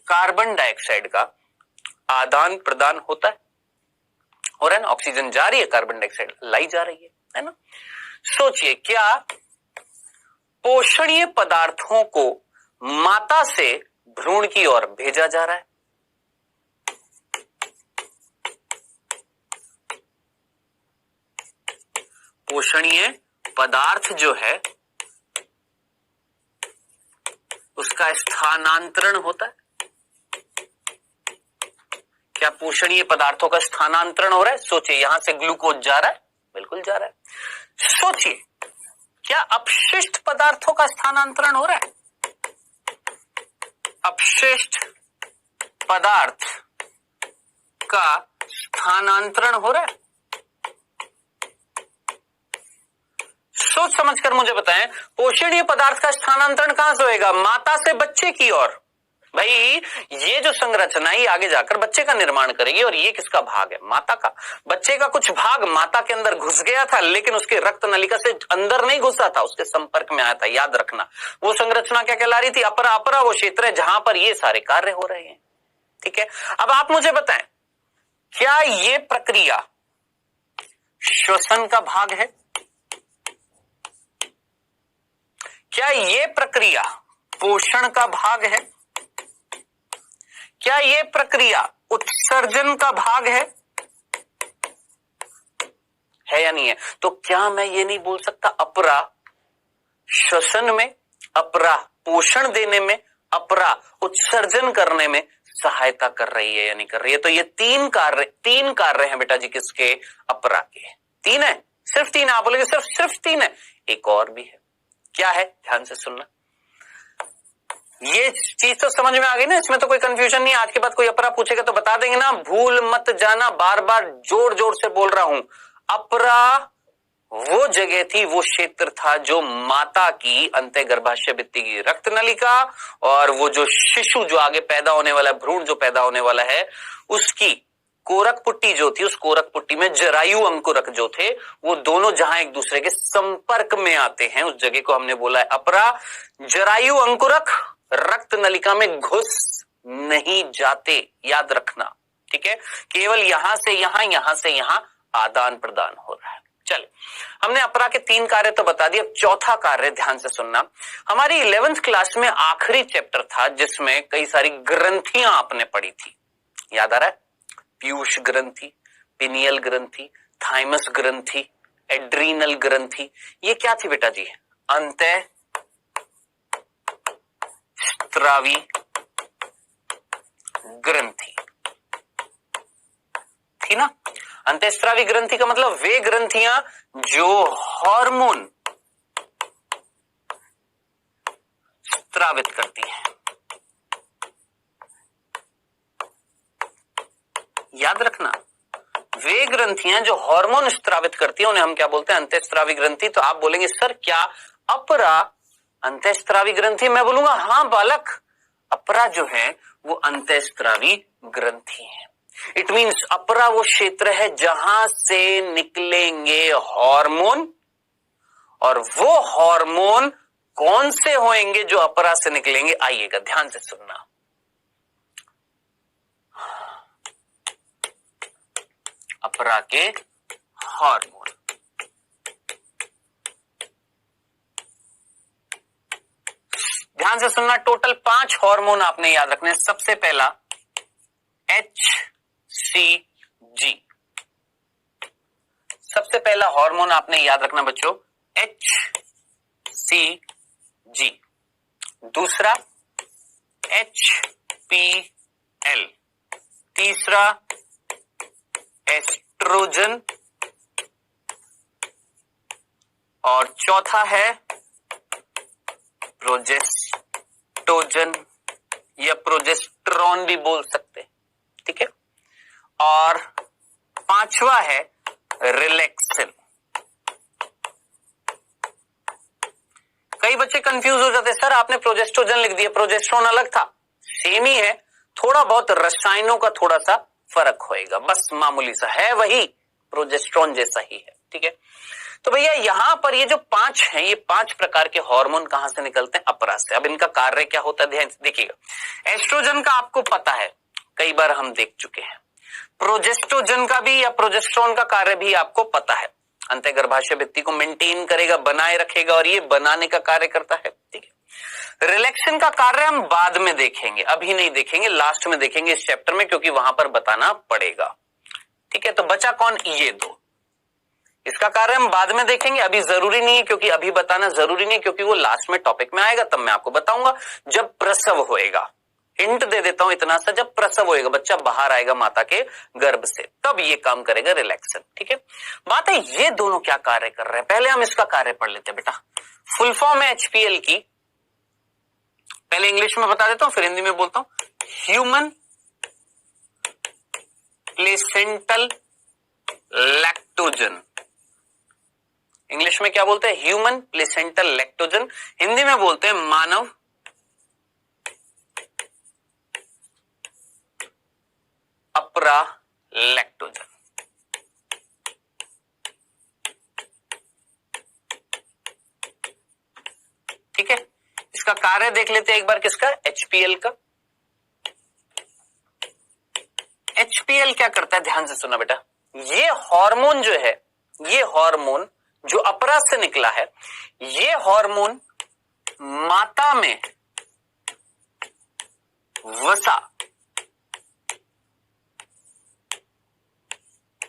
कार्बन डाइऑक्साइड का आदान प्रदान होता है? हो रहा है ना? ऑक्सीजन जा रही है, कार्बन डाइऑक्साइड लाई जा रही है ना? सोचिए, क्या पोषणीय पदार्थों को माता से भ्रूण की ओर भेजा जा रहा है? पोषणीय पदार्थ जो है उसका स्थानांतरण होता है? क्या पोषणीय पदार्थों का स्थानांतरण हो रहा है? सोचिए, यहां से ग्लूकोज जा रहा है, बिल्कुल जा रहा है। सोचिए, क्या अपशिष्ट पदार्थों का स्थानांतरण हो रहा है? अपशिष्ट पदार्थ का स्थानांतरण हो रहा है? सोच समझकर मुझे बताएं, पोषणीय पदार्थ का स्थानांतरण कहां से होगा? माता से बच्चे की ओर। भाई, ये जो संरचना है आगे जाकर बच्चे का निर्माण करेगी, और ये किसका भाग है? माता का। बच्चे का कुछ भाग माता के अंदर घुस गया था, लेकिन उसके रक्त नलिका से अंदर नहीं घुसा था, उसके संपर्क में आया था। याद रखना, वो संरचना क्या कहला रही थी? अपरा। अपरा वो क्षेत्र है जहां पर ये सारे कार्य हो रहे हैं। ठीक है। अब आप मुझे बताएं, क्या ये प्रक्रिया श्वसन का भाग है? क्या ये प्रक्रिया पोषण का भाग है? क्या ये प्रक्रिया उत्सर्जन का भाग है या नहीं है? तो क्या मैं ये नहीं बोल सकता, अपरा श्वसन में, अपरा पोषण देने में, अपरा उत्सर्जन करने में सहायता कर रही है या नहीं कर रही है? तो ये तीन कार्य हैं बेटा जी, किसके? अपरा के। तीन है, सिर्फ तीन। आप बोलेंगे सिर्फ तीन है, एक और भी है। क्या है? ध्यान से सुनना। ये चीज तो समझ में आ गई ना, इसमें तो कोई कंफ्यूजन नहीं। आज के बाद कोई अपरा पूछेगा तो बता देंगे ना, भूल मत जाना। बार बार जोर जोर से बोल रहा हूं, अपरा वो जगह थी, वो क्षेत्र था जो माता की अंत्य गर्भाशय भित्ति की रक्त नलिका, और वो जो शिशु जो आगे पैदा होने वाला है, भ्रूण जो पैदा होने वाला है, उसकी कोरक पुट्टी जो थी, उस कोरक पुट्टी में जरायु अंकुरक जो थे, वो दोनों जहां एक दूसरे के संपर्क में आते हैं, उस जगह को हमने बोला है अपरा। जरायु अंकुरक रक्त नलिका में घुस नहीं जाते, याद रखना। ठीक है। केवल यहां से यहां, यहां से यहां आदान प्रदान हो रहा है। चलिए, हमने अपरा के तीन कार्य तो बता दिए। अब चौथा कार्य ध्यान से सुनना। हमारी 11th क्लास में आखिरी चैप्टर था जिसमें कई सारी ग्रंथियां आपने पढ़ी थी, याद आ रहा है? पीयूष ग्रंथि, पिनियल ग्रंथि, थाइमस ग्रंथि, एड्रीनल ग्रंथि। ये क्या थी बेटा जी? अंतः स्त्रावी ग्रंथि थी ना। अंतःस्त्रावी ग्रंथि का मतलब वे ग्रंथियां जो हार्मोन स्त्रावित करती हैं। याद रखना, वे ग्रंथियां जो हार्मोन स्त्रावित करती हैं उन्हें हम क्या बोलते हैं? अंतःस्त्रावी ग्रंथि। तो आप बोलेंगे सर क्या अपरा अंतःस्त्रावी ग्रंथि? मैं बोलूंगा हां बालक, अपरा जो है वो अंतःस्त्रावी ग्रंथि है। इट मीन्स अपरा वो क्षेत्र है जहां से निकलेंगे हार्मोन, और वो हार्मोन कौन से होंगे जो अपरा से निकलेंगे? आइएगा ध्यान से सुनना। अपरा के हार्मोन, ध्यान ध्यान से सुनना, टोटल 5 हार्मोन आपने याद रखने। सबसे पहला HCG, सबसे पहला हार्मोन आपने याद रखना बच्चों HCG। दूसरा HPL, तीसरा एस्ट्रोजन और चौथा है प्रोजेस्टोजन या प्रोजेस्टेरॉन भी बोल सकते हैं, ठीक है। और पांचवा है रिलैक्सिन। कई बच्चे कंफ्यूज हो जाते हैं, सर आपने प्रोजेस्टोजन लिख दिया, प्रोजेस्टेरॉन अलग था। सेम ही है, थोड़ा बहुत रसायनों का थोड़ा सा फर्क होएगा, बस मामूली सा है, वही प्रोजेस्टेरॉन जैसा ही है, ठीक है। तो भैया यहां पर ये जो 5 हैं, ये 5 प्रकार के हार्मोन कहां से निकलते हैं? अपरा से। अब इनका कार्य क्या होता है ध्यान से देखिएगा। एस्ट्रोजन का आपको पता है, कई बार हम देख चुके हैं। प्रोजेस्टोजन का भी या प्रोजेस्टेरॉन का कार्य भी आपको पता है, अंतःगर्भाशय भित्ति को मेंटेन करेगा, बनाए रखेगा और ये बनाने का कार्य करता है, ठीक है। रिलैक्सिन का कार्य हम बाद में देखेंगे, अभी नहीं देखेंगे, लास्ट में देखेंगे इस चैप्टर में, क्योंकि वहां पर बताना पड़ेगा, ठीक है। तो बचा कौन? ये दो। इसका कार्य हम बाद में देखेंगे, अभी जरूरी नहीं है, क्योंकि अभी बताना जरूरी नहीं, क्योंकि वो लास्ट में टॉपिक में आएगा, तब मैं आपको बताऊंगा जब प्रसव होएगा। हिंट दे देता हूं इतना सा, जब प्रसव होएगा, बच्चा बाहर आएगा माता के गर्भ से, तब ये काम करेगा रिलैक्सिन, ठीक है। बात है ये दोनों क्या कार्य कर रहे हैं, पहले हम इसका कार्य पढ़ लेते हैं बेटा। फुल फॉर्म है HPL की, पहले इंग्लिश में बता देता हूं फिर हिंदी में बोलता हूं। ह्यूमन प्लेसेंटल लैक्टोजन, इंग्लिश में क्या बोलते हैं? ह्यूमन प्लेसेंटल लैक्टोजन, हिंदी में बोलते हैं मानव अपरा लैक्टोजन। ठीक है, इसका कार्य देख लेते हैं एक बार, किसका? HPL का। HPL क्या करता है, ध्यान से सुना बेटा। ये हार्मोन जो है, ये हार्मोन जो अपरा से निकला है, ये हार्मोन माता में वसा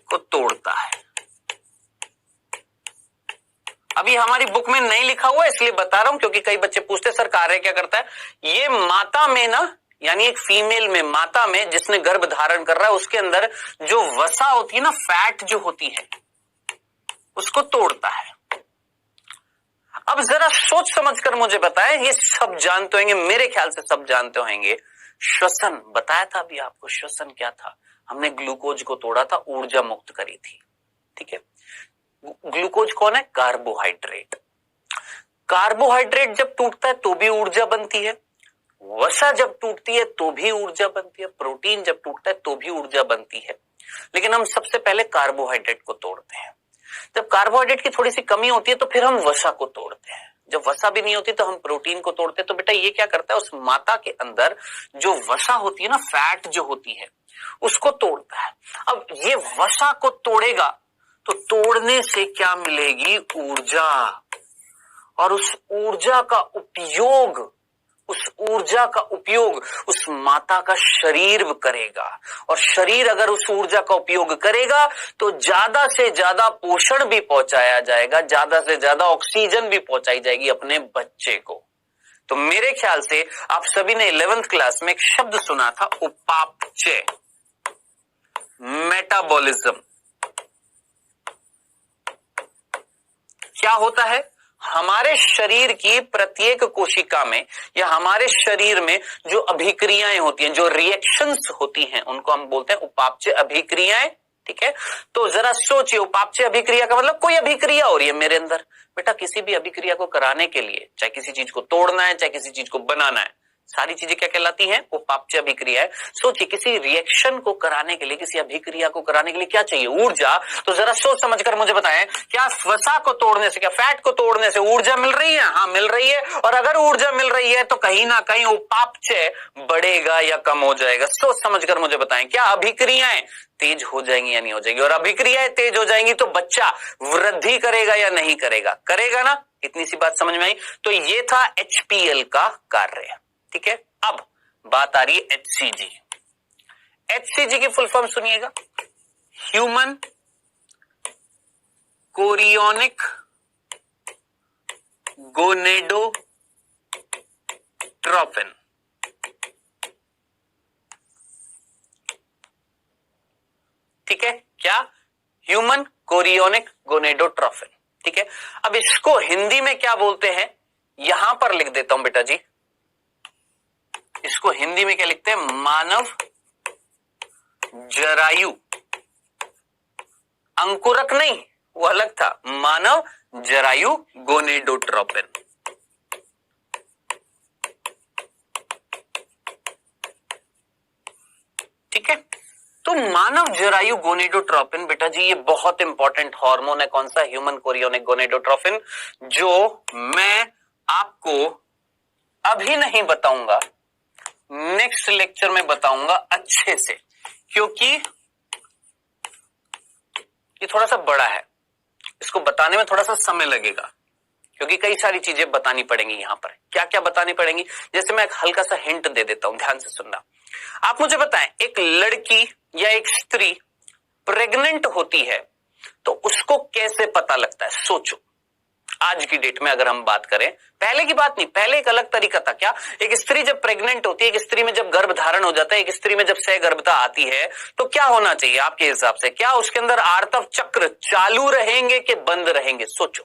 को तोड़ता है। अभी हमारी बुक में नहीं लिखा हुआ है इसलिए बता रहा हूं, क्योंकि कई बच्चे पूछते हैं सर कार्य क्या करता है। ये माता में ना, यानी एक फीमेल में, माता में जिसने गर्भ धारण कर रहा है, उसके अंदर जो वसा होती है ना, फैट जो होती है, उसको तोड़ता है। अब जरा सोच समझकर मुझे बताएं, ये सब जानते होंगे, मेरे ख्याल से सब जानते होंगे। श्वसन बताया था अभी आपको, श्वसन क्या था? हमने ग्लूकोज को तोड़ा था, ऊर्जा मुक्त करी थी, ठीक है। ग्लूकोज कौन है? कार्बोहाइड्रेट। कार्बोहाइड्रेट जब टूटता है तो भी ऊर्जा बनती है, वसा जब टूटती है तो भी ऊर्जा बनती है, प्रोटीन जब टूटता है तो भी ऊर्जा बनती है। लेकिन हम सबसे पहले कार्बोहाइड्रेट को तोड़ते हैं। जब कार्बोहाइड्रेट की थोड़ी सी कमी होती है तो फिर हम वसा को तोड़ते हैं। जब वसा भी नहीं होती तो हम प्रोटीन को तोड़ते हैं। तो बेटा ये क्या करता है, उस माता के अंदर जो वसा होती है ना, फैट जो होती है, उसको तोड़ता है। अब ये वसा को तोड़ेगा तो तोड़ने से क्या मिलेगी? ऊर्जा। और उस ऊर्जा का उपयोग उस माता का शरीर करेगा। और शरीर अगर उस ऊर्जा का उपयोग करेगा तो ज्यादा से ज्यादा पोषण भी पहुंचाया जाएगा, ज्यादा से ज्यादा ऑक्सीजन भी पहुंचाई जाएगी अपने बच्चे को। तो मेरे ख्याल से आप सभी ने 11th क्लास में एक शब्द सुना था, उपापचय, मेटाबॉलिज्म। क्या होता है? हमारे शरीर की प्रत्येक कोशिका में या हमारे शरीर में जो अभिक्रियाएं होती हैं, जो रिएक्शंस होती हैं, उनको हम बोलते हैं उपापचय अभिक्रियाएं, ठीक है। तो जरा सोचिए, उपापचय अभिक्रिया का मतलब कोई अभिक्रिया हो रही है मेरे अंदर। बेटा किसी भी अभिक्रिया को कराने के लिए, चाहे किसी चीज को तोड़ना है, चाहे किसी चीज को बनाना है, सारी चीजें क्या कहलाती हैं? उपापचय अभिक्रिया है। सोचिए किसी रिएक्शन को कराने के लिए, किसी अभिक्रिया को कराने के लिए क्या चाहिए? ऊर्जा। तो जरा सोच समझकर मुझे बताएं, क्या वसा को तोड़ने से, क्या फैट को तोड़ने से ऊर्जा मिल रही है? हाँ मिल रही है। और अगर ऊर्जा मिल रही है तो कहीं ना कहीं उपापचय बढ़ेगा या कम हो जाएगा। सोच समझकर मुझे बताएं, क्या अभिक्रियाएं तेज हो जाएंगी या नहीं हो जाएगी? और अभिक्रियाएं तेज हो जाएंगी तो बच्चा वृद्धि करेगा या नहीं करेगा? करेगा ना। इतनी सी बात समझ में आई। तो ये था HPL का कार्य, ठीक है। अब बात आ रही है HCG। HCG की फुल फॉर्म सुनिएगा, ह्यूमन कोरियोनिक गोनेडोट्रोपिन। ठीक है, क्या? ह्यूमन कोरियोनिक गोनेडोट्रोपिन, ठीक है। अब इसको हिंदी में क्या बोलते हैं, यहां पर लिख देता हूं बेटा जी। इसको हिंदी में क्या लिखते हैं? मानव जरायु अंकुरक नहीं, वो अलग था, मानव जरायु गोनेडोट्रोपिन। ठीक है, तो मानव जरायु गोनेडोट्रोपिन बेटा जी ये बहुत इंपॉर्टेंट हार्मोन है। कौन सा? ह्यूमन कोरियोनिक गोनेडोट्रोपिन, जो मैं आपको अभी नहीं बताऊंगा, नेक्स्ट लेक्चर में बताऊंगा अच्छे से, क्योंकि ये थोड़ा सा बड़ा है, इसको बताने में थोड़ा सा समय लगेगा, क्योंकि कई सारी चीजें बतानी पड़ेंगी। यहां पर क्या क्या बतानी पड़ेंगी, जैसे मैं एक हल्का सा हिंट दे देता हूं, ध्यान से सुनना। आप मुझे बताएं, एक लड़की या एक स्त्री प्रेग्नेंट होती है तो उसको कैसे पता लगता है? सोचो, आज की डेट में अगर हम बात करें, पहले की बात नहीं, पहले एक अलग तरीका था। क्या? एक स्त्री जब प्रेग्नेंट होती है, एक स्त्री में जब गर्भ धारण हो जाता है, एक स्त्री में जब सहगर्भता आती है, तो क्या होना चाहिए आपके हिसाब से? क्या उसके अंदर आर्तव चक्र चालू रहेंगे कि बंद रहेंगे? सोचो,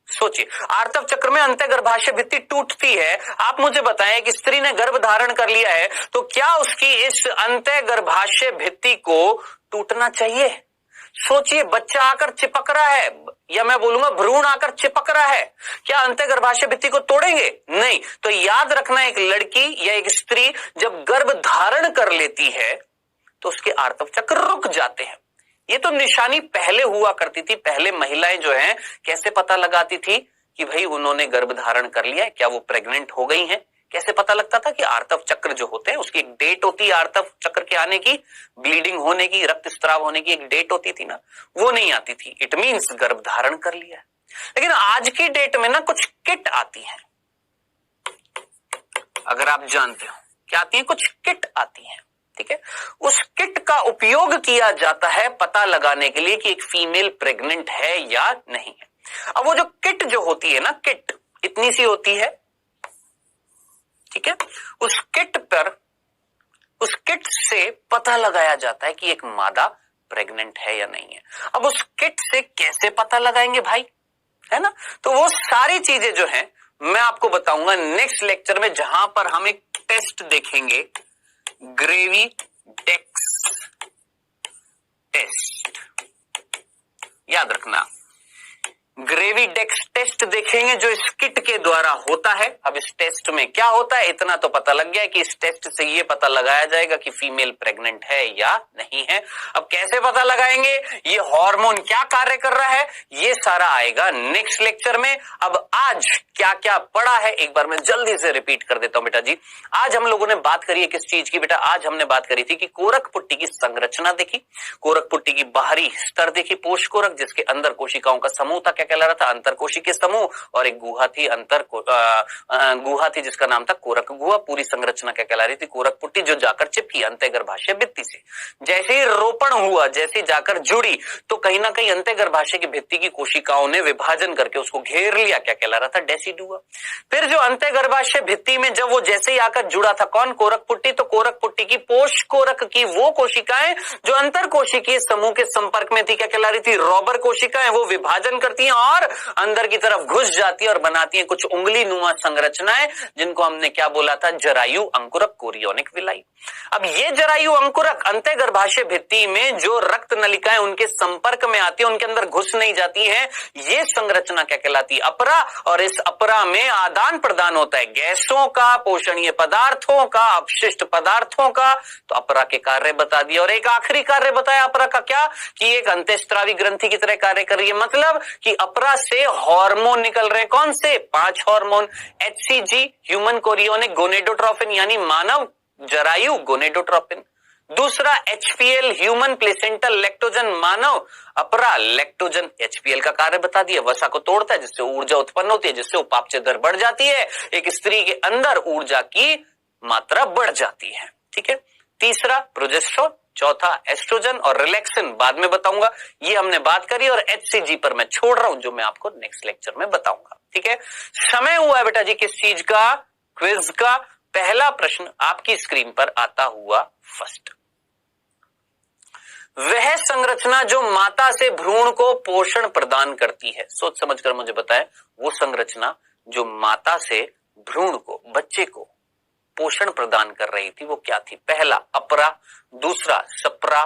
सोचिए। आर्तव चक्र में अंतःगर्भाशय भित्ति टूटती है। आप मुझे बताएं कि स्त्री ने गर्भ धारण कर लिया है तो क्या उसकी इस अंतःगर्भाशय भित्ति को टूटना चाहिए? सोचिए, बच्चा आकर चिपक रहा है, या मैं बोलूंगा भ्रूण आकर चिपक रहा है, क्या अंतःगर्भाशय भित्ति को तोड़ेंगे? नहीं। तो याद रखना, एक लड़की या एक स्त्री जब गर्भ धारण कर लेती है तो उसके आर्तव चक्र रुक जाते हैं। ये तो निशानी पहले हुआ करती थी। पहले महिलाएं जो हैं कैसे पता लगाती थी कि भाई उन्होंने गर्भ धारण कर लिया है, क्या वो प्रेग्नेंट हो गई हैं? कैसे पता लगता था? कि आर्तव चक्र जो होते हैं उसकी एक डेट होती है, आर्तव चक्र के आने की, ब्लीडिंग होने की, रक्तस्राव होने की एक डेट होती थी ना, वो नहीं आती थी। इट मींस गर्भ धारण कर लिया है। लेकिन आज की डेट में ना कुछ किट आती है, अगर आप जानते हो क्या आती है, कुछ किट आती है, ठीक है। उस किट का उपयोग किया जाता है पता लगाने के लिए कि एक फीमेल प्रेग्नेंट है या नहीं है। अब वो जो किट जो होती है ना, किट इतनी सी होती है, ठीक है। उस किट से पता लगाया जाता है कि एक मादा प्रेग्नेंट है या नहीं है। अब उस किट से कैसे पता लगाएंगे भाई, है ना? तो वो सारी चीजें जो है मैं आपको बताऊंगा नेक्स्ट लेक्चर में, जहां पर हम एक टेस्ट देखेंगे, ग्रेविडेक्स टेस्ट। याद रखना, ग्रेविडेक्स टेस्ट देखेंगे जो इस किट के द्वारा होता है। अब इस टेस्ट में क्या होता है इतना तो पता लग गया कि इस टेस्ट से ये पता लगाया जाएगा कि फीमेल प्रेग्नेंट है या नहीं है। अब कैसे पता लगाएंगे, ये हार्मोन क्या कार्य कर रहा है, ये सारा आएगा नेक्स्ट लेक्चर में। अब आज क्या क्या पढ़ा है एक बार मैं जल्दी से रिपीट कर देता हूं बेटा जी। आज हम लोगों ने बात करी है किस चीज की बेटा? आज हमने बात करी थी कि कोरक पुट्टी की संरचना देखी, कोरक पुट्टी की बाहरी स्तर देखी, पोष कोरक जिसके अंदर कोशिकाओं का समूह था, कहला रहा था अंतर कोशिकीय समूह, और एक गुहा थी गुहा थी जिसका नाम था कोरक गुहा। पूरी संरचना क्या कहला रही थी? कोरक पुट्टी, जो जाकर चिपकी अंतःगर्भाशय भित्ति से। जैसे ही रोपण हुआ, जैसे जाकर जुड़ी, तो कहीं ना कहीं अंतःगर्भाशय की भित्ति की कोशिकाओं ने विभाजन करके उसको घेर लिया, क्या कहला रहा था? डेसिडुआ। फिर जो अंतःगर्भाशय भित्ति में जब वो जैसे ही आकर जुड़ा था, कौन? कोरक पुट्टी। तो कोरक पुट्टी की पोष कोरक की वो कोशिकाएं जो अंतर कोशिकीय समूह के संपर्क में थी, क्या कहला रही थी? रॉबर कोशिकाएं। वो विभाजन करती हैं और अंदर की तरफ घुस जाती है और बनाती है कुछ उंगली नुमा संरचनाएं, जिनको हमने क्या बोला था? जरायु अंकुरक कोरियोनिक विलाई। अब ये जरायु अंकुरक अंतःगर्भाशय भित्ति में जो रक्त नलिकाएं उनके संपर्क में आती है, उनके अंदर घुस नहीं जाती है, ये संरचना क्या कहलाती है? अपरा। और इस अपरा में आदान प्रदान होता है गैसों का, पोषणीय पदार्थों का, अपशिष्ट पदार्थों का। तो अपरा के कार्य बता दिए। और एक आखिरी कार्य बताया अपरा का, क्या? कि एक अंतःस्रावी ग्रंथि की तरह कार्य कर रही है। मतलब कि अपरा से हार्मोन निकल रहे हैं। कौन से? 5 hormone. HCG human chorionic gonadotropin यानी मानव जरायु गोनेडोट्रोपिन, दूसरा HPL ह्यूमन प्लेसेंटल लैक्टोजन मानव अपरा लैक्टोजन HPL का कार्य बता दिया, वसा को तोड़ता है जिससे ऊर्जा उत्पन्न होती है, जिससे उपापचय दर बढ़ जाती है, एक स्त्री के अंदर ऊर्जा की मात्रा बढ़ जाती है। ठीक है। तीसरा प्रोजेस्टेरोन, चौथा एस्ट्रोजन और रिलैक्सिन बाद में बताऊंगा, ये हमने बात करी। और HCG पर मैं छोड़ रहा हूं, जो मैं आपको नेक्स्ट लेक्चर में बताऊंगा। ठीक है। समय हुआ है बेटा जी किस चीज का? क्विज का। पहला प्रश्न आपकी स्क्रीन पर आता हुआ फर्स्ट, वह संरचना जो माता से भ्रूण को पोषण प्रदान करती है, सोच समझकर मुझे बताएं, वो संरचना जो माता से भ्रूण को, बच्चे को पोषण प्रदान कर रही थी वो क्या थी? पहला अपरा, दूसरा सप्रा,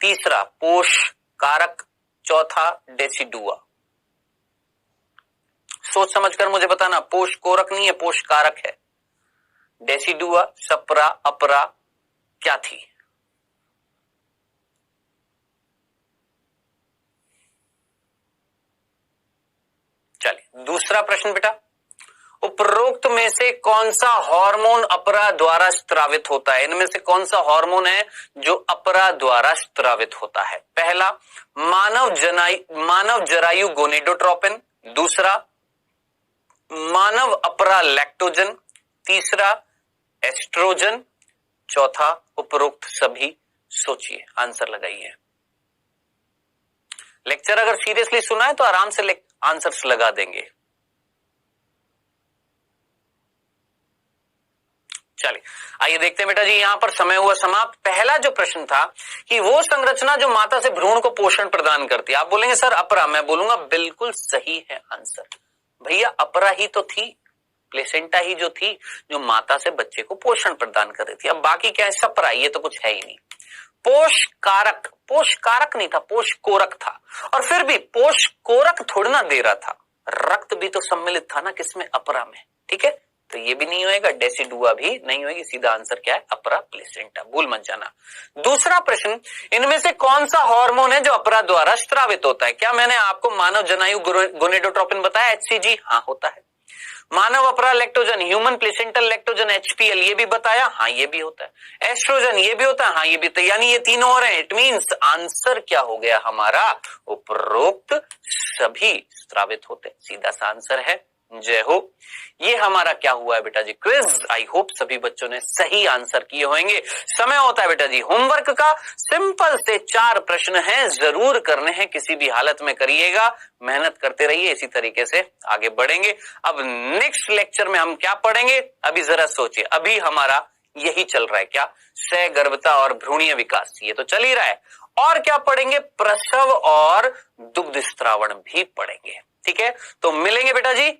तीसरा पोष कारक, चौथा डेसिडुआ। सोच समझकर मुझे बताना, पोष कोरक नहीं है, पोष कारक है। डेसिडुआ, सप्रा, अपरा क्या थी? चलिए दूसरा प्रश्न बेटा, उपरोक्त में से कौन सा हार्मोन अपरा द्वारा स्त्रावित होता है? इनमें से कौन सा हार्मोन है जो अपरा द्वारा स्त्रावित होता है? पहला मानव जरायु गोनेडोट्रोपिन, दूसरा मानव अपरा लैक्टोजन, तीसरा एस्ट्रोजन, चौथा उपरोक्त सभी। सोचिए, आंसर लगाइए। लेक्चर अगर सीरियसली सुना है तो आराम से आंसर्स लगा देंगे। चलिए आइए देखते हैं बेटा जी, यहां पर समय हुआ समाप्त। पहला जो प्रश्न था कि वो संरचना जो माता से भ्रूण को पोषण प्रदान करती है, आप बोलेंगे सर अपरा, मैं बोलूंगा बिल्कुल सही है आंसर। भैया अपरा ही तो थी, प्लेसेंटा ही जो थी जो माता से बच्चे को पोषण प्रदान कर रही थी। अब बाकी क्या है? सप्रा, ये तो कुछ है ही नहीं। पोष कारक नहीं था, पोष कोरक था। और फिर भी पोष कोरक थोड़ा ना दे रहा था, रक्त भी तो सम्मिलित था ना किसमें? अपरा में। ठीक है, तो ये भी नहीं होएगा, डेसिडुआ भी नहीं होगी। सीधा आंसर क्या है? अपरा प्लेसेंटा, भूल मत जाना। दूसरा प्रश्न, इनमें से कौन सा हार्मोन है जो अपरा द्वारा स्त्रावित होता है? क्या मैंने आपको मानव जनायु गोनेडोट्रोपिन बताया? HCG, हाँ होता है। मानव अपरा lactogen, human placental lactogen HPL, ये भी बताया, हाँ ये भी होता है। एस्ट्रोजन, ये भी होता है, हाँ ये भी होता है। यानी ये तीनों और हैं। इट मींस आंसर क्या हो गया हमारा? उपरोक्त सभी स्त्रावित होते। सीधा सा आंसर है। जय हो। ये हमारा क्या हुआ है बेटा जी? क्विज। आई होप सभी बच्चों ने सही आंसर किए होंगे। समय होता है बेटा जी होमवर्क का। सिंपल से 4 प्रश्न हैं, जरूर करने हैं, किसी भी हालत में करिएगा, मेहनत करते रहिए, इसी तरीके से आगे बढ़ेंगे। अब नेक्स्ट लेक्चर में हम क्या पढ़ेंगे? अभी जरा सोचिए, अभी हमारा यही चल रहा है क्या? सहगर्भता और भ्रूणीय विकास, ये तो चल ही रहा है। और क्या पढ़ेंगे? प्रसव और दुग्ध स्त्रावण भी पढ़ेंगे। ठीक है, तो मिलेंगे बेटा जी